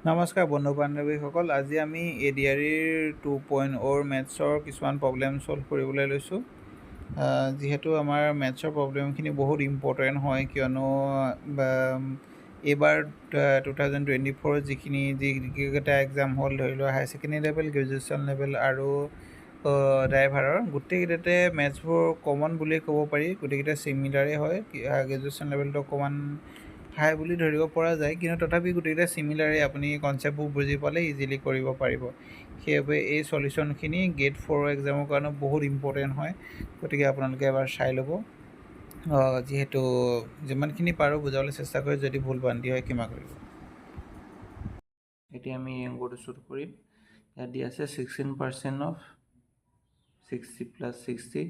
নমস্কাৰ বন্ধু বান্ধৱীসকল, আজি আমি ADRE 2.0 মেথছৰ কিছুমান প্ৰব্লেম ছল্ভ কৰিবলৈ লৈছোঁ। যিহেতু আমাৰ মেথছৰ প্ৰব্লেমখিনি বহুত ইম্পৰ্টেণ্ট হয়, কিয়নো এইবাৰ 2024 যিকেইটা এক্সাম হ'ল, ধৰি লোৱা higher secondary level, graduation level আৰু ড্ৰাইভাৰৰ, গোটেইকেইটাতে মেথছবোৰ কমন বুলিয়ে ক'ব পাৰি। গোটেইকেইটা চিমিলাৰেই হয়। গ্ৰেজুৱেশ্যন লেভেলটো অকণমান হাই বুলি ধৰিব পৰা যায়, কিন্তু তথাপি গোটেইকেইটা চিমিলাৰে। আপুনি কনচেপ্টবোৰ বুজি পালে ইজিলি কৰিব পাৰিব। সেইবাবে এই সলিউশ্যনখিনি গেট 4 এক্সামৰ কাৰণে বহুত ইম্পৰ্টেণ্ট হয়। গতিকে আপোনালোকে এবাৰ চাই ল'ব। যিহেতু যিমানখিনি পাৰোঁ বুজাবলৈ চেষ্টা কৰি, যদি ভুল ভ্ৰান্তি হয় ক্ষমা কৰিব। এতিয়া আমি এই অংকটো শ্বুট কৰিম। ইয়াত দি আছে 16% of 60 + 60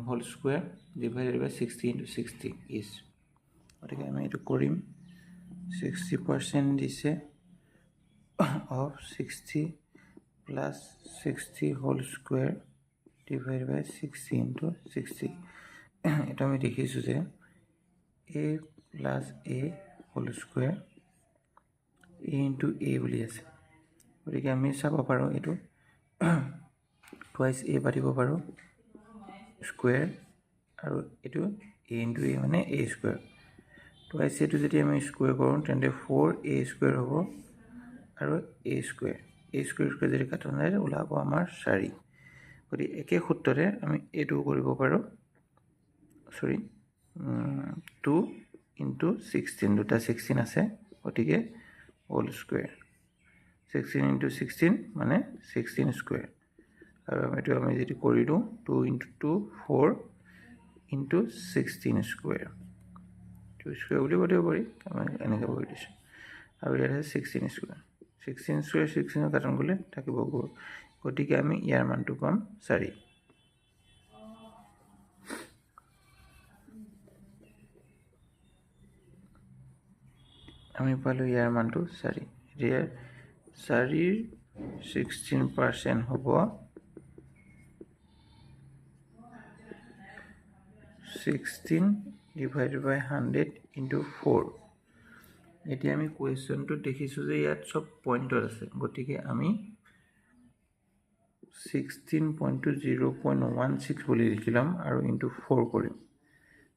whole square divided by 60 × 60 is. গতিকে আমি এইটো কৰিম। 60% দিছে of 60 + 60 whole square divide by 60 × 60। এইটো আমি দেখিছোঁ যে a + a whole square a × a বুলি আছে। গতিকে আমি চাব পাৰোঁ এইটো টুৱাইছ a পাতিব পাৰোঁ স্কুৱেৰ, আৰু এইটো a × a মানে a স্কুৱেৰ। টুৱাইছ এটো যদি আমি স্কুৱেৰ কৰোঁ তেন্তে 4a² হ'ব, আৰু a স্কুৱেৰ যদি কাটা যায় ওলাব আমাৰ 4। গতিকে একে সূত্ৰতে আমি এইটোও কৰিব পাৰোঁ। 2 × 16, দুটা 16 আছে, গতিকে হোল স্কুৱেৰ। 16 × 16 মানে 16 স্কুৱেৰ। আৰু এইটো আমি যদি কৰি দিওঁ 2 × 2 4 × 16 স্কুৱেৰ। 2 স্কুৱেৰ বুলি পাতিব পাৰি, আমি এনেকৈ কৰি দিছোঁ। আৰু ইয়াত আছে 16 স্কুৱেৰ। 16 স্কুৱেৰ 16 কাটন গ'লে থাকিব 4। গতিকে আমি ইয়াৰ মানটো পাম 4। আমি পালোঁ ইয়াৰ মানটো 4। এতিয়া 4ৰ 16% হ'ব 16 ডিভাইডেড বাই 100 × 4। এতিয়া আমি কুৱেশ্যনটোত দেখিছোঁ যে ইয়াত চব পইণ্টত আছে, গতিকে আমি 16.0.16 বুলি লিখি ল'ম আৰু × 4 কৰিম।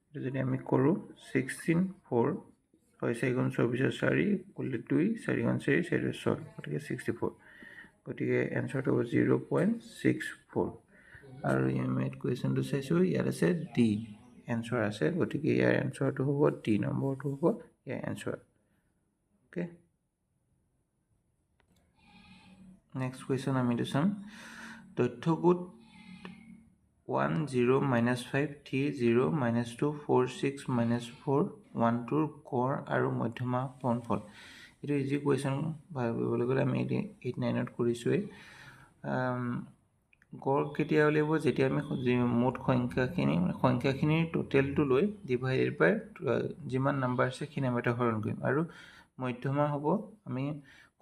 এইটো যদি আমি কৰোঁ 16 4 6 4 × 24 4 = 2 4 × 4 4 6, গতিকে 64। গতিকে এনচাৰটো হ'ব 0.64। আৰু আমি কুৱেশ্যনটো চাইছোঁ, ইয়াত আছে ডি এনচাৰ আছে, গতিকে ইয়াৰ এনচাৰটো হ'ব ডি নম্বৰটো হ'ব ইয়াৰ এনচাৰ। অ'কে, নেক্সট কুৱেশ্যন আমি এইটো চাম। তথ্যগোট 1 0 -5 3 0 -2 4 6 -4 1 2ৰ গড় আৰু মধ্যমা পূৰণফল। এইটো ইজি কুৱেশ্যন। ভাবিবলৈ গ'লে আমি 8 9ত কৰিছোঁৱেই। গড় কেতিয়া উলিয়াব? যেতিয়া আমি মুঠ সংখ্যাখিনিৰ টোটেলটো লৈ ডিভাইডেড বাই যিমান নাম্বাৰ আছে সেই নাম্বাৰটো হৰণ কৰিম। আৰু মধ্যমা হ'ব আমি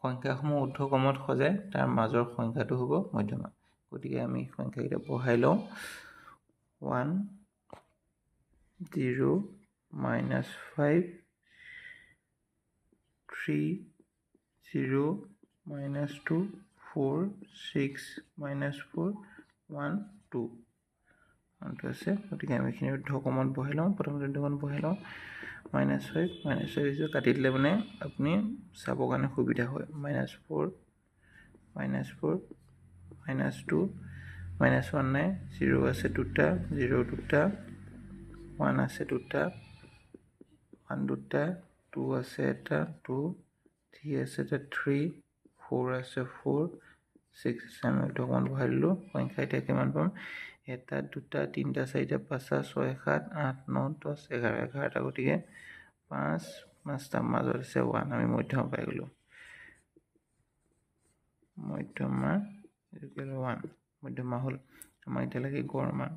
সংখ্যাসমূহ ঊৰ্ধ্বক্ৰমত সজাই তাৰ মাজৰ সংখ্যাটো হ'ব মধ্যমা। গতিকে আমি সংখ্যাকেইটা বহাই লওঁ। 1 0 -5 3 0 -2 4 6 -4 1 2 আছে। গতিকে আমি এইখিনি ঊৰ্ধ্বক্ৰমত বহাই লওঁ। প্ৰথমতে ঊৰ্ধ্বক্ৰমত বহাই লওঁ। -5 কাটি দিলে মানে আপুনি চাবৰ কাৰণে সুবিধা হয়। -4 -4 -2 -1 নাই, 0 আছে দুটা, 0 দুটা, 1 আছে দুটা, 1 দুটা, 2 আছে এটা, 2 3 আছে এটা, 3 4 আছে 4 6 আছে। আমি ঊৰ্ধ্বক্ৰমত বহাই দিলোঁ। সংখ্যা এতিয়া কিমান পাম? 1 2 3 4 5 6 7 8 9 10 11 11টা। গতিকে 5টা মাজত আছে 1। আমি মধ্যমা পাই গ'লোঁ। মধ্যমা 1 মধ্যমা হ'ল। আমাক এতিয়া লাগে গড় মান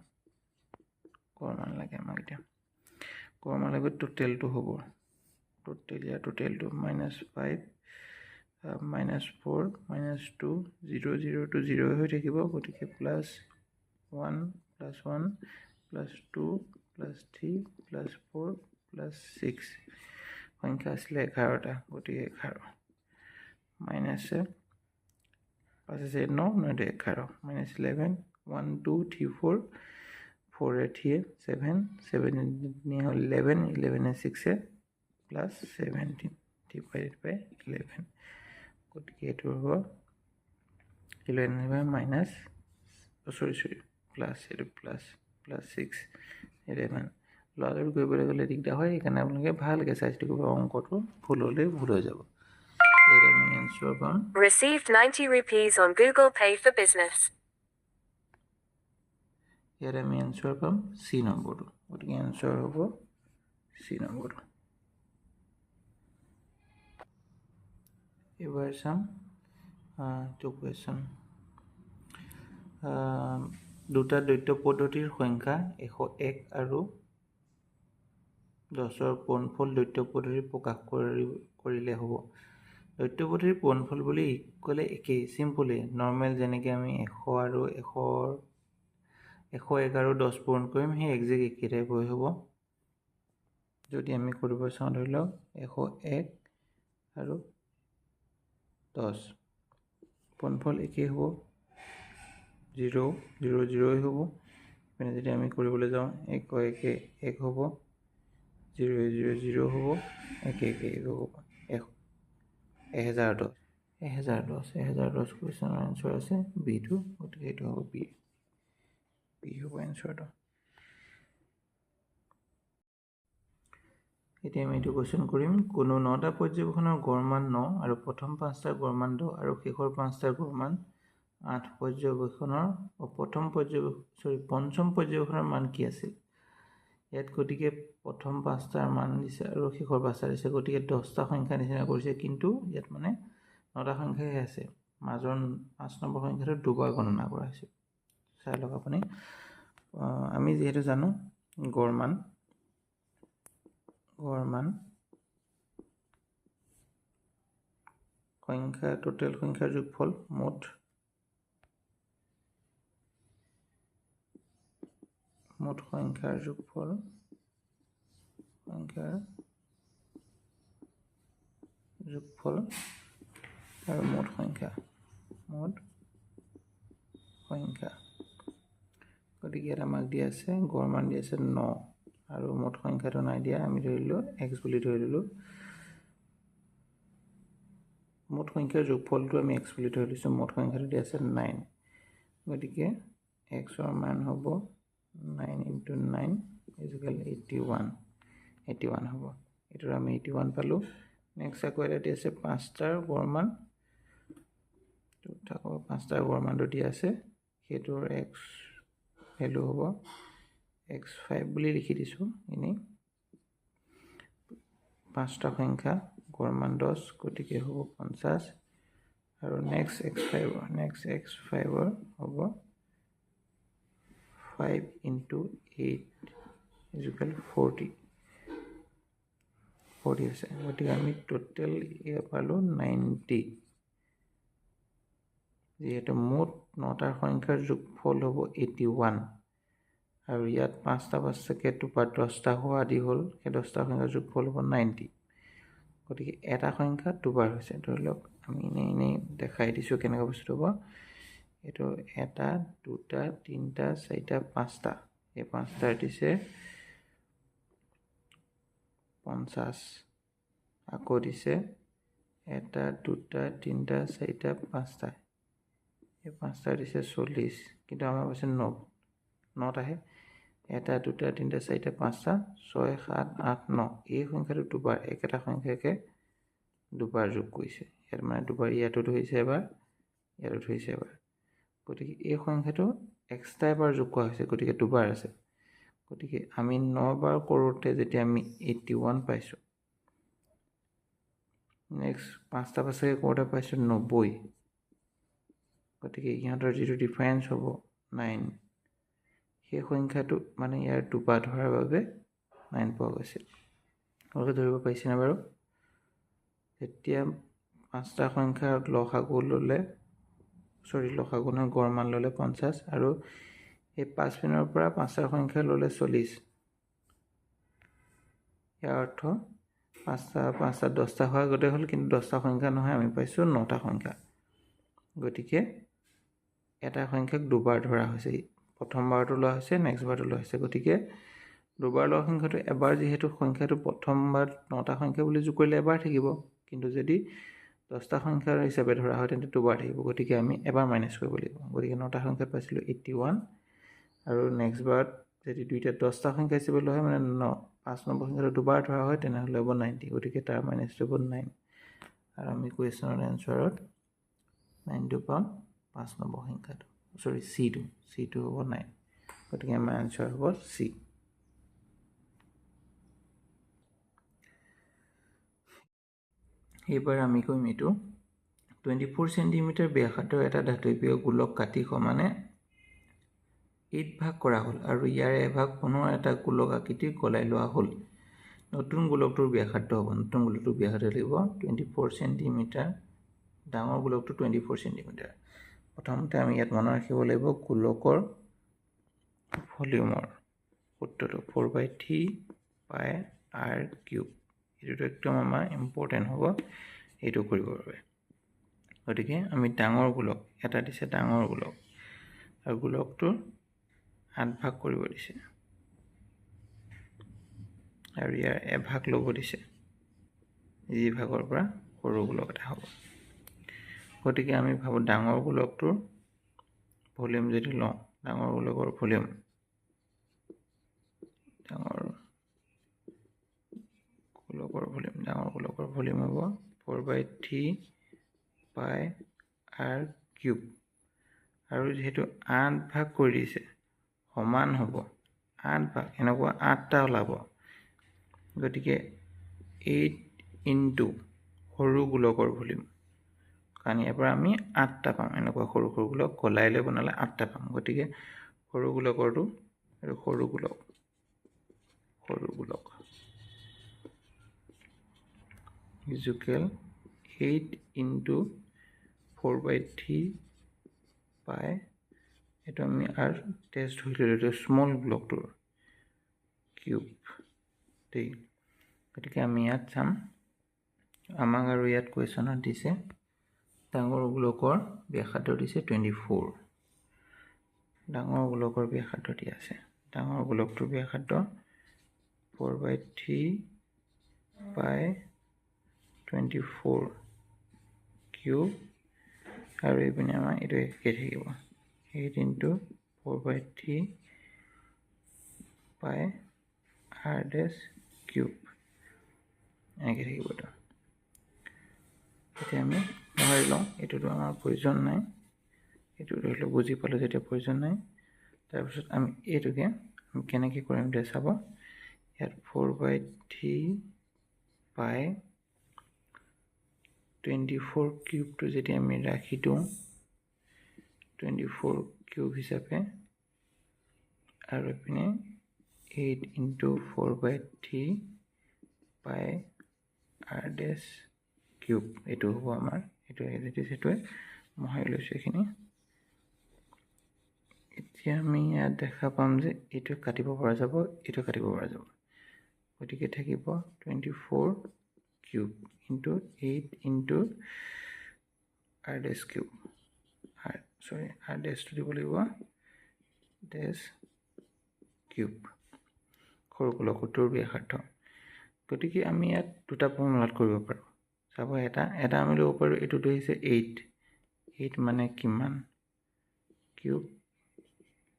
লাগে আমাক এতিয়া। গড় মান লাগিব, টোটেলটো হ'ব। ইয়াৰ টোটেলটো -5 -4 -2 0 0 টো 0 হৈ থাকিব। গতিকে +1 +1 +2 +3 +4 +6 সংখ্যা আছিলে 11টা, গতিকে 11। माइनस 5 আছে 9 9 11 माइनस 11 1 2 3 4 4 3 7 7 11 11 6 प्लस 17 divided by 11 গতিকে এইটো হ'ব 11 মাইনাস সরি প্লাস এইটো প্লাস 6 11 লগালগ কৰিবলৈ গ'লে দিগদাৰ হয় সেইকাৰণে আপোনালোকে ভালকৈ চাইচিতি কৰিব অংকটো ভুল হ'লে ভুল হৈ যাব ইয়াত আমি এনসাৰ পাম received 90 rupees on Google Pay for business ইয়াত আমি এনসাৰ পাম সি নম্বৰটো গতিকে এনসাৰ হ'ব সি নম্বৰটো এবাৰ চাম টু কুৱেশ্যন দুটা দ্বৈত পদ্ধতিৰ সংখ্যা 101 আৰু 10ৰ পূৰ্ণফল দ্বৈত পদ্ধতি প্ৰকাশ কৰিলে হ'ব দ্বৈত পদ্ধতিৰ পূৰ্ণফল বুলি ক'লে একেই চিম্পলি নৰ্মেল যেনেকৈ আমি 100 আৰু 101 আৰু 10 পূৰণ কৰিম সেই একজেক্ট একেই টাইপৰ হ'ব যদি আমি কৰিব চাওঁ ধৰি লওক 101 আৰু 10 পূৰ্ণফল একেই হ'ব 0 0 0 হ'ব মানে যদি আমি কৰিবলৈ যাওঁ 1 1 1 হ'ব 0 0 0 হ'ব 1 1 1 হ'ব 1010 1010 কুৱেশ্যনৰ এনসাৰ আছে বিটো গতিকে এইটো হ'ব বি হ'ব এনসাৰটো এতিয়া আমি এইটো কুৱেশ্যন কৰিম কোনো 9টা পৰ্যবেক্ষণৰ গড় মান 9 আৰু প্ৰথম 5টাৰ গড় মান 10 আৰু শেষৰ 5টাৰ গড় মান 8 পৰ্যবেক্ষণৰ পঞ্চম পৰ্যবেক্ষণৰ মান কি আছিল ইয়াত গতিকে প্ৰথম 5টাৰ মান দিছে আৰু শেষৰ 5টা দিছে গতিকে 10টা সংখ্যা নিচিনা কৰিছে কিন্তু ইয়াত মানে 9টা সংখ্যাহে আছে মাজৰ 5 নম্বৰ সংখ্যাটো দুবাৰ গণনা কৰা হৈছে চাই লওক আপুনি আমি যেহেতু জানো গড় মান সংখ্যা টোটেল সংখ্যাৰ যোগফল মুঠ সংখ্যাৰ যোগফল আৰু মুঠ সংখ্যা গতিকে ইয়াত আমাক দিয়া আছে গড় মান দিয়া আছে 9 আৰু মুঠ সংখ্যাটো নাই দিয়া আমি ধৰিলোঁ x বুলি ধৰিলোঁ মুঠ সংখ্যাৰ যোগফলটো আমি x বুলি ধৰি লৈছোঁ মুঠ সংখ্যাটো দিয়া আছে 9 গতিকে x ৰ মান হ'ব 9 into 9 is equal 81 হ'ব এটোৰ আমি 81 পালো নেক্সট আকৌ এটা দিয়া আছে 5টাৰ গড় মান তো 5টাৰ গড় মানটো দিয়া আছে হেটোৰ x ভ্যালু হ'ব x5 বুলি লিখি দিছো ইনি 5টা সংখ্যা গড় মান 10 গতিকে হ'ব 50 আৰু নেক্সট x5 হ'ব 5 into 8 is equal 40 আছে গতিকে আমি টোটেল ইয়া পালো 90 যেহেতু মুঠ 9টাৰ সংখ্যাৰ যোগফল হ'ব 81 আৰু ইয়াত 5টা পাঁচটাকে দুবাৰ 10টা হোৱা আদি হ'ল সেই 10টা সংখ্যাৰ যোগফল হ'ব 90 গতিকে এটা সংখ্যা দুবাৰ হৈছে ধৰি লওক আমি এনেই দেখাই দিছোঁ কেনেকুৱা বস্তু হ'ব এইটো এটা দুটা তিনিটা চাৰিটা পাঁচটা এই পাঁচটাৰ দিছে 50 আকৌ দিছে এটা দুটা তিনিটা চাৰিটা পাঁচটা এই পাঁচটাৰ দিছে 40 কিন্তু আমাৰ পাছে 9টাহে এটা দুটা তিনিটা চাৰিটা পাঁচটা 6 7 8 9 এই সংখ্যাটো দুবাৰ একেটা সংখ্যাকে দুবাৰ যোগ কৰিছে ইয়াত মানে দুবাৰ ইয়াতো ধৰিছে এবাৰ ইয়াতো ধৰিছে এবাৰ গতিকে এই সংখ্যাটো এক্সট্ৰা এবাৰ যোগ কৰা হৈছে গতিকে দুবাৰ আছে গতিকে আমি 9 বাৰ কৰোঁতে যেতিয়া আমি 81 পাইছোঁ নেক্সট 5টা পাছকে কৰোঁতে পাইছোঁ 90 গতিকে ইহঁতৰ যিটো ডিফাৰেঞ্চ হ'ব 9 সেই সংখ্যাটো মানে ইয়াৰ দুবাৰ ধৰাৰ বাবে 9 পোৱা গৈছে আপোনালোকে ধৰিব পাৰিছেনে বাৰু যেতিয়া 5টা সংখ্যাৰ লসাগু ল'লে লসাগু নহয় গড় মান ল'লে 50 আৰু এই 5 পিনৰ পৰা 5টা সংখ্যা ল'লে 40 ইয়াৰ অৰ্থ 5টা 5টা 10টা হয় গতে হ'ল, কিন্তু 10টা সংখ্যা নহয়, আমি পাইছোঁ 9টা সংখ্যা। গতিকে এটা সংখ্যাক দুবাৰ ধৰা হৈছে, প্ৰথমবাৰটো লোৱা হৈছে, নেক্সট বাৰটো লোৱা হৈছে। গতিকে দুবাৰ লোৱা সংখ্যাটো এবাৰ, যিহেতু সংখ্যাটো প্ৰথমবাৰ 9টা সংখ্যা বুলি যোগ কৰিলে এবাৰ থাকিব, কিন্তু যদি 10টা সংখ্যা হিচাপে ধৰা হয় তেন্তে দুবাৰ থাকিব। গতিকে আমি এবাৰ মাইনাছ কৰিব লাগিব। গতিকে 9টা সংখ্যাত পাইছিলোঁ 81, আৰু নেক্সট বাৰত যদি দুইটা 10টা সংখ্যা হিচাপে লোৱা হয়, মানে 5 নম্বৰ সংখ্যাটো দুবাৰ ধৰা হয়, তেনেহ'লে হ'ব 90। গতিকে তাৰ মাইনাছটো হ'ব 9, আৰু আমি কুৱেশ্যনৰ এনচাৰত 9টো পাম 5 নম্বৰ সংখ্যাটো, চিটো হ'ব 9। গতিকে আমাৰ এনচাৰ হ'ব চি। এইবাৰ আমি কৰিম এইটো 24 চেণ্টিমিটাৰ ব্যাসাৰ্ধৰ এটা ধাতৱীয় গোলক কাটি সমানে 8 ভাগ কৰা হ'ল, আৰু ইয়াৰে এভাগ পুনৰ এটা গোলক আকৃতিৰ গলাই লোৱা হ'ল। নতুন গোলকটোৰ ব্যাসাৰ্ধ হ'ব, নতুন গোলকটোৰ ব্যাসাৰ্ধ লাগিব 24 চেণ্টিমিটাৰ, ডাঙৰ গোলকটো 24 চেণ্টিমিটাৰ। প্ৰথমতে আমি ইয়াত মনত ৰাখিব লাগিব গোলকৰ ভলিউমৰ সূত্ৰটো 4/3 পাই r কিউব। এইটো একদম আমাৰ ইম্পৰ্টেণ্ট হ'ব এইটো কৰিবৰ বাবে। গতিকে আমি ডাঙৰ গোলক এটা দিছে, ডাঙৰ গোলক, আৰু গোলকটোৰ 8 ভাগ কৰিব দিছে, আৰু ইয়াৰ এভাগ ল'ব দিছে, যি ভাগৰ পৰা সৰু গোলক এটা হ'ব। গতিকে আমি ভাবোঁ ডাঙৰ গোলকটোৰ ভলিউম যদি লওঁ, ডাঙৰ গোলকৰ ভলিউম হ'ব 4/3 পাই r কিউব, আৰু যিহেতু 8 ভাগ কৰি দিছে সমান হ'ব 8 ভাগ, এনেকুৱা 8টা ওলাব। গতিকে 8 ইনটু সৰু গোলকৰ ভলিউম, কাৰণ ইয়াৰ পৰা আমি 8টা পাম, এনেকুৱা সৰু সৰু গোলক গলাই লৈ বনালে 8টা পাম। গতিকে সৰু গোলকৰটো, আৰু সৰু গোলক ইজুকেল 8 ইনটু 4/3 পাই, এইটো আমি আৰু টেষ্ট ধৰি ল'লোঁ, এইটো স্মল ব্লকটোৰ কিউব দেই। গতিকে আমি ইয়াত চাম, আমাক আৰু ইয়াত কুৱেশ্যনত দিছে ডাঙৰ গোলকৰ ব্যাসাৰ্ধ দিছে 24, ডাঙৰ গোলকৰ ব্যাসাৰ্ধ দিয়া আছে, ডাঙৰ গোলকটোৰ ব্যাসাৰ্ধ 4/3 পাই 24 কিউব, আৰু এইপিনে আমাৰ এইটো একে থাকিব 8 ইনটু 4/3 পাই r ডেছ কিউব, এনেকৈ থাকিব। এইটো এতিয়া আমি পাহৰি লওঁ, এইটোতো আমাৰ প্ৰয়োজন নাই, এইটো ধৰি লওক বুজি পালোঁ যেতিয়া প্ৰয়োজন নাই। তাৰপিছত আমি এইটোকে আমি কেনেকৈ কৰিম দে চাব। ইয়াত 4/3 পাই 24 কিউবটো যেতিয়া আমি ৰাখি দিওঁ 24 কিউব হিচাপে, আৰু এইপিনে 8 ইনটু 4/3 পাই r ডেছ কিউব, এইটো হ'ব আমাৰ, এইটো সেইটোৱে মহাই লৈছোঁ এইখিনি। এতিয়া আমি ইয়াত দেখা পাম যে এইটো কাটিব পৰা যাব, এইটো কাটিব পৰা যাব। গতিকে থাকিব 24 কিউব ইনটু 8 ইনটু r ডেছ কিউব, r ডেছটো দিব লাগিব ডেছ কিউব, সৰু গোলকটোৰ ব্যাসাৰ্ধ। গতিকে আমি ইয়াত দুটা ফৰ্মুলাত কৰিব পাৰোঁ। চাব, এটা আমি ল'ব পাৰোঁ, এইটোতো হৈছে 8 মানে কিমান কিউব,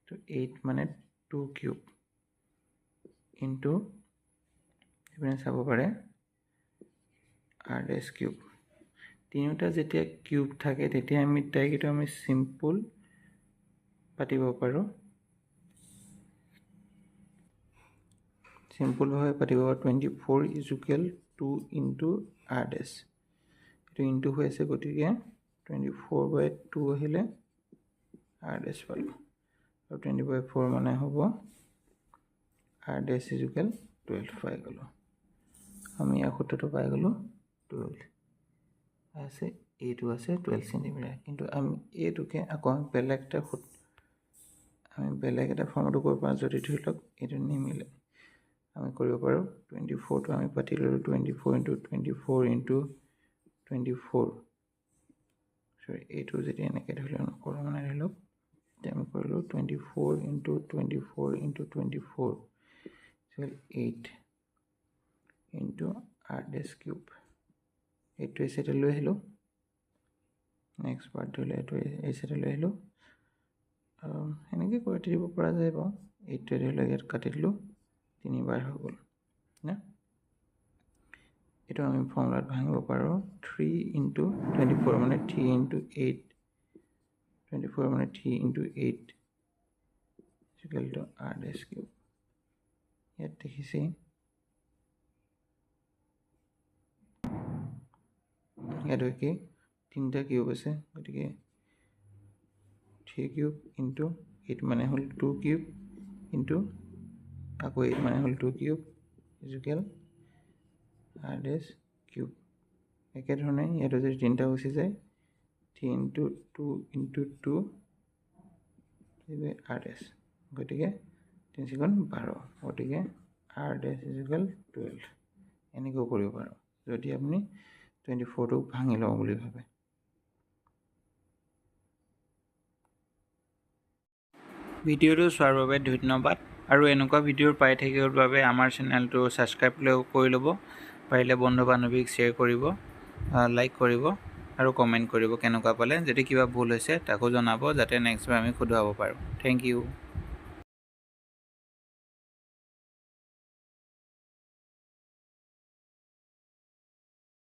তো 8 মানে 2 কিউব ইনটু এইপিনে চাব পাৰে r ডেছ কিউব। তিনিওটা যেতিয়া কিউব থাকে তেতিয়া আমি টাইকেইটো আমি চিম্পল পাতিব পাৰোঁ, চিম্পলভাৱে পাতিব পাৰোঁ। 24 ইজুকেল 2 ইনটু r ডেছ, এইটো ইনটু হৈ আছে, গতিকে 24/2 আহিলে r ডেছ পালোঁ, আৰু 20/4 মানে হ'ব r ডেছ ইজুকেল 12 পাই গ'লোঁ। আমি ইয়াৰ সূত্ৰটো পাই গ'লোঁ 12 আছে, এইটো আছে 12 চেণ্টিমিটাৰ। কিন্তু আমি এইটোকে আকৌ আমি বেলেগ এটা ফৰ্মটো কৰিব পাৰোঁ, যদি ধৰি লওক এইটো নিমিলে, আমি কৰিব পাৰোঁ 24টো আমি পাতি ল'লোঁ 24 × 24 × 24 সৰি এইটো যেতিয়া এনেকৈ ধৰি লওক নকৰোঁ মানে ধৰি লওক এতিয়া আমি কৰিলোঁ 24 × 24 × 24 8 × r³ এইটো এই চাইডে লৈ আহিলোঁ নেক্সট পাৰ্ট ধৰি লওক এইটো এই চাইডে লৈ আহিলোঁ এনেকৈ কৰি দিব পৰা যায় বাৰু এইটোৱে ধৰি লওক ইয়াত কাটি দিলোঁ 3 বাৰ হৈ গ'ল না এইটো আমি ফৰ্মুলাত ভাঙিব পাৰোঁ 3 × 24 মানে 3 × 8 24 মানে 3 × 8 equal to r³ ইয়াত দেখিছে ইয়াত কি 3টা কিউব আছে গতিকে 3³ × 8 মানে হ'ল 2³ × আকৌ 8 মানে হ'ল 2³ equal r³ একেধৰণে ইয়াতো যদি 3টা গুচি যায় 3 × 2 × 2 r' গতিকে 3 × 12 গতিকে r' 12 এনেকৈও কৰিব পাৰোঁ যদি আপুনি 24টো ভাঙি লওঁ বুলি ভাবে ভিডিঅ'টো চোৱাৰ বাবে ধন্যবাদ আৰু এনেকুৱা ভিডিঅ' পাই থাকিবৰ বাবে আমাৰ চেনেলটো ছাবস্ক্ৰাইব কৰি ল'ব পাৰিলে বন্ধু বান্ধৱীক শ্বেয়াৰ কৰিব লাইক কৰিব আৰু কমেণ্ট কৰিব কেনেকুৱা পালে যদি কিবা ভুল হৈছে তাকো জনাব যাতে নেক্সট বাৰ আমি শুধৰাব পাৰোঁ থেংক ইউ